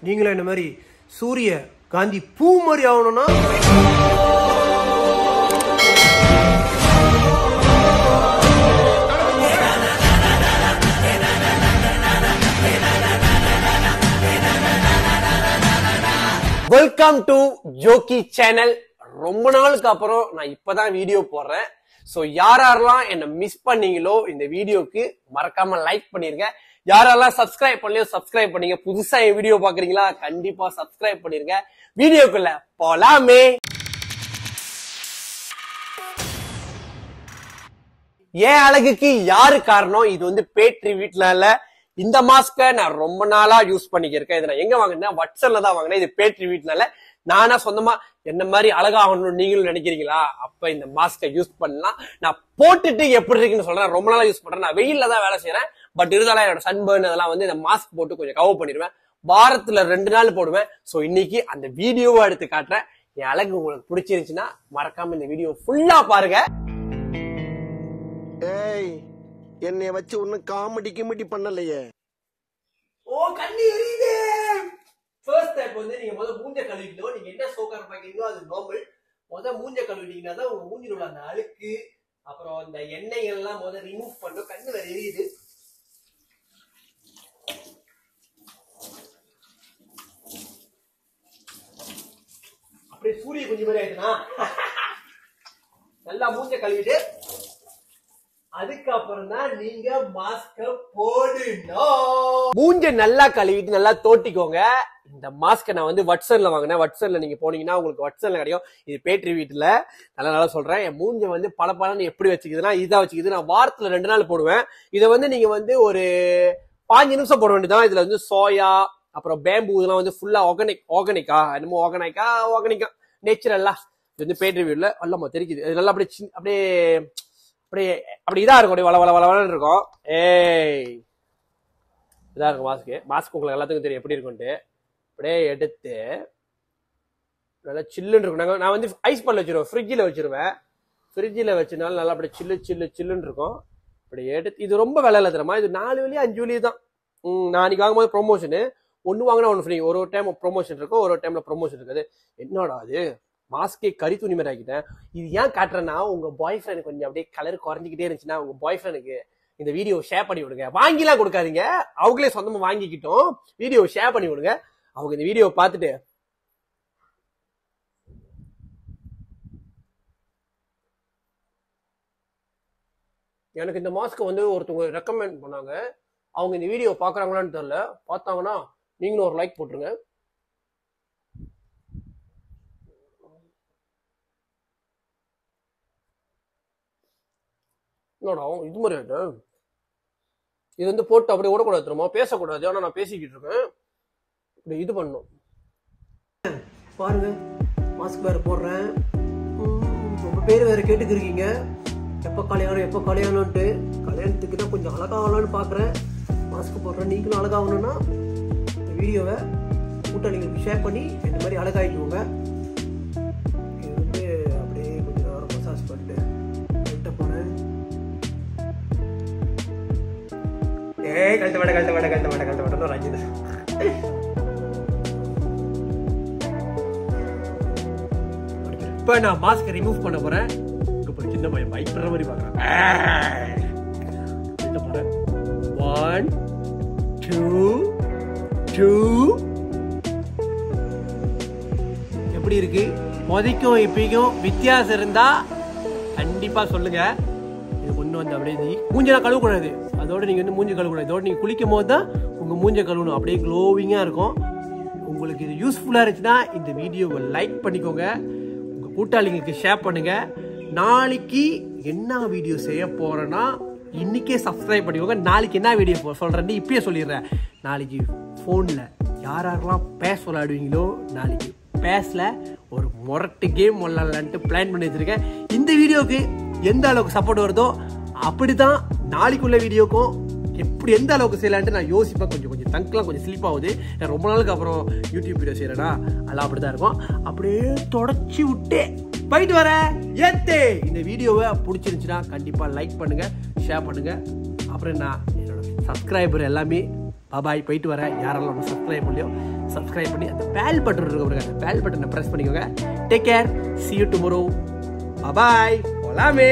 நீங்களும் என்ன மாதிரி சூரிய காந்தி பூ மாதிரி ஆகணும்னா வெல்கம் டு ஜோக்கி சேனல். ரொம்ப நாளுக்கு அப்புறம் நான் இப்பதான் வீடியோ போடுறேன். சோ யாரெல்லாம் என்ன மிஸ் பண்ணீங்களோ இந்த வீடியோக்கு மறக்காம லைக் பண்ணிருங்க. யாரெல்லாம் சப்ஸ்கிரைப் பண்ணலையோ சப்ஸ்கிரைப் பண்ணீங்க. புதுசா என் வீடியோ பாக்குறீங்களா? கண்டிப்பா சப்ஸ்கிரைப் பண்ணிருங்க. வீடியோக்குள்ள போலாமே. ஏன் அழகுக்கு யாரு காரணம்? இது வந்து பேட்ரி வீட்டுல இந்த மாஸ்க நான் ரொம்ப நாளா யூஸ் பண்ணிக்கிறேன். இதை நான் எங்க வாங்கினேன்? வாட்ஸ்அப்ல தான் வாங்கினேன். இது பேட்ரி வீட்டுனால நானா சொந்தமா என்ன மாதிரி அழகாகணும்னு நீங்களும் நினைக்கிறீங்களா? அப்ப இந்த மாஸ்கை யூஸ் பண்ணலாம். நான் போட்டுட்டு எப்படி இருக்குன்னு சொல்றேன். ரொம்ப நாளா யூஸ் பண்றேன். நான் வெயில்ல தான் வேலை செய்யறேன். பட் இருந்தாலும் என்னோட சன்பர்ன் அதெல்லாம் வந்து இந்த மாஸ்க் போட்டு கொஞ்சம் கவர் பண்ணிடுவேன். வாரத்துல 2 நாள் போடுவேன். சோ இன்னைக்கு அந்த வீடியோவை எடுத்து காட்டுறேன். என் அழகு உங்களுக்கு பிடிச்சிருந்துச்சுன்னா மறக்காம இந்த வீடியோ ஃபுல்லா பாருங்க. ஏய், என்னைய வச்சு ஒன்னும் காமெடி கிமெடி பண்ணலையே. ஓ கண்ணி எரியுதே. ஃபர்ஸ்ட் ஸ்டெப் வந்து நீங்க முதல்ல மூஞ்ச கழுவிக்கணும். நீங்க என்ன சோக்கார பாக்கீங்களோ அது நார்மல். முதல்ல மூஞ்ச கழுவிட்டீங்கன்னா தான் உங்க மூஞ்சில உள்ள அந்த அழுக்கு அப்புறம் அந்த எண்ணெய்கள் எல்லாம் முதல்ல ரிமூவ் பண்ணும். கண்ணு வேற எரியுது. அப்படியே சூரிய குஞ்சு மாதிரி ஆயிடுச்சுனா நல்லா மூஞ்ச கழுவிட்டு அதுக்கப்புறம் தான் நீங்க மாஸ்க போடணும். மூஞ்ச நல்லா கழுவிட்டு நல்லா தோட்டிக்கோங்க. இந்த மாஸ்க நான் வந்து வாட்ஸ்அப்ல வாங்கினேன். வாட்ஸ்அப்ல நீங்க போனீங்கன்னா உங்களுக்கு வாட்ஸ்அப்ல கிடைக்கும். இது பேட்ரி வீட்டுல நல்லா சொல்றேன். என் மூஞ்ச வந்து பல எப்படி வச்சுக்குதுன்னா இதா வச்சுக்குது. நான் வாரத்துல 2 நாள் போடுவேன். இதை வந்து நீங்க வந்து ஒரு 5 நிமிஷம் போட வேண்டியதான். இதுல வந்து சோயா அப்புறம் பேம்பு இதெல்லாம் வந்து ஃபுல்லா ஆர்கானிக்கா என்னமோ ஆர்கானிக்கா நேச்சுரல்லா இது வந்து பேட்ரி வீட்டுல அல்லமா தெரிக்குது. இது நல்லா அப்படியே அப்படி இதா இருக்கும். வள வள வளன்னு இருக்கும். ஏய் இதா இருக்கும் மாஸ்க் உங்களுக்கு எல்லாத்துக்கும் தெரியும் எப்படி இருக்கும்ட்டு. அப்படியே எடுத்து நல்லா சில்லுன்னு இருக்கும். நான் வந்து ஐஸ் பண்ணல வச்சிருவேன். ஃப்ரிட்ஜில் வச்சிருவேன். ஃப்ரிட்ஜில் வச்சனால நல்லா அப்படியே சில்லுன்னு இருக்கும். அப்படி எடுத்து இது ரொம்ப விலை இல்லை தெரியுமா? இது 4 வழி 5 வழி தான். நான் அன்னைக்கு வாங்கும்போது ப்ரொமோஷனு 1 வாங்கினா 1 ஃப்ரீ. ஒரு டைம் ப்ரொமோஷன் இருக்கும், ஒரு டைம்ல ப்ரொமோஷன் இருக்காது. என்னடா அது மாஸ்கே கறி துணி மாதிரி ஆக்கிட்டேன். இது ஏன் காட்டுறேன்னா உங்க பாய் ஃப்ரெண்ட் கொஞ்சம் அப்படியே கலர் குறைஞ்சிக்கிட்டே இருந்துச்சுன்னா உங்க பாய் ஃப்ரெண்டுக்கு இந்த வீடியோ ஷேர் பண்ணி விடுங்க. வாங்கிலாம் கொடுக்காதீங்க, அவங்களே சொந்தமா வாங்கிக்கிட்டோம். வீடியோ ஷேர் பண்ணி விடுங்க. அவங்க இந்த வீடியோ பார்த்துட்டு எனக்கு இந்த மாஸ்க் வந்து ஒருத்தவங்க ரெக்கமெண்ட் பண்ணாங்க. அவங்க இந்த வீடியோ பாக்குறாங்களான்னு தெரியல. பார்த்தாங்கன்னா நீங்களும் ஒரு லைக் போட்டுருங்க. என்னடா இது மாதிரி ஆயிட்டு இது வந்து போட்டு அப்படியே ஓடக்கூடாது தெரியுமா? பேசக்கூடாது. ஆனா நான் பேசிக்கிட்டு இருக்கேன். இப்படி இது பண்ணும் பாருங்க. மாஸ்க் வேற போடுறேன். ரொம்ப பேர் வேற கேட்டுக்கிருக்கீங்க எப்ப கல்யாணம்ட்டு. கல்யாணத்துக்கு தான் கொஞ்சம் அழகாகலான்னு பாக்குறேன். மாஸ்க் போடுறேன். நீங்களும் அழகாகணும்னா இந்த வீடியோவை கூட்டாளிங்களுக்கு ஷேர் பண்ணி இந்த மாதிரி அழகாயிக்குவோங்க. இது வந்து அப்படியே கொஞ்சம் நேரம் மசாஜ் பண்ணிட்டு போறேன். கழுத்த மாட்டேன் ராஜித. இப்ப நான் மாஸ்க் ரிமூவ் பண்ண போறேன். சின்ன பையன் பயப்படுற மாதிரி பாக்குறேன். 1 2 எப்படி இருக்கு? மொதிக்கும் இப்பயும் வித்தியாசம் இருந்தா கண்டிப்பா சொல்லுங்க. இது ஒண்ணு வந்து அப்படியே மூஞ்செல்லாம் கழுவக்கூடாது. அதோட நீங்க வந்து மூஞ்சி கழுவக்கூடாது. அதோட நீங்க குளிக்கும் போது தான் உங்க மூஞ்ச கழுவணும். அப்படியே க்ளோவிங்கா இருக்கும். உங்களுக்கு இது யூஸ்ஃபுல்லா இருந்துச்சுன்னா இந்த வீடியோவை லைக் பண்ணிக்கோங்க. உங்க கூட்டாளிங்களுக்கு ஷேர் பண்ணுங்க. நாளைக்கு என்ன வீடியோ செய்ய போறேன்னா இன்னைக்கே சப்ஸ்கிரைப் பண்ணிக்கோங்க. நாளைக்கு என்ன வீடியோ சொல்றேன்னு இப்பயே சொல்லிடுறேன். நாளைக்கு போன்ல யாரெல்லாம் பேஸ் விளையாடுவீங்களோ நாளைக்கு பேஸ்ல ஒரு மொரட்டு கேம் விளையாடலான்ட்டு பிளான் பண்ணி வச்சிருக்கேன். இந்த வீடியோக்கு எந்த அளவுக்கு சப்போர்ட் வருதோ அப்படிதான் நாளைக்குள்ள வீடியோக்கும் எப்படி எந்த அளவுக்கு செய்யலான்ட்டு நான் யோசிப்பேன். கொஞ்சம் தங்கலாம் கொஞ்சம் ஸ்லிப் ஆகுது. நான் ரொம்ப நாளுக்கு அப்புறம் யூடியூப் வீடியோ செய்யறேன்னா அதெல்லாம் அப்படிதான் இருக்கும். அப்படியே தொடச்சி விட்டு போயிட்டு வரேன். ஏத்தே இந்த வீடியோவை பிடிச்சிருந்துச்சுன்னா கண்டிப்பா லைக் பண்ணுங்க, ஷேர் பண்ணுங்க. அப்புறம் நான் என்னோட சப்ஸ்கிரைபர் எல்லாமே பாய் போயிட்டு வரேன். யாரெல்லாம் சப்ஸ்கிரைப் பண்ணலையோ சப்ஸ்கிரைப் பண்ணி அந்த பெல் பட்டன் இருக்கு பாருங்க, அந்த பெல் பட்டனை பிரஸ் பண்ணிக்கோங்க. Take care, see you tomorrow. Bye bye. போலாமே.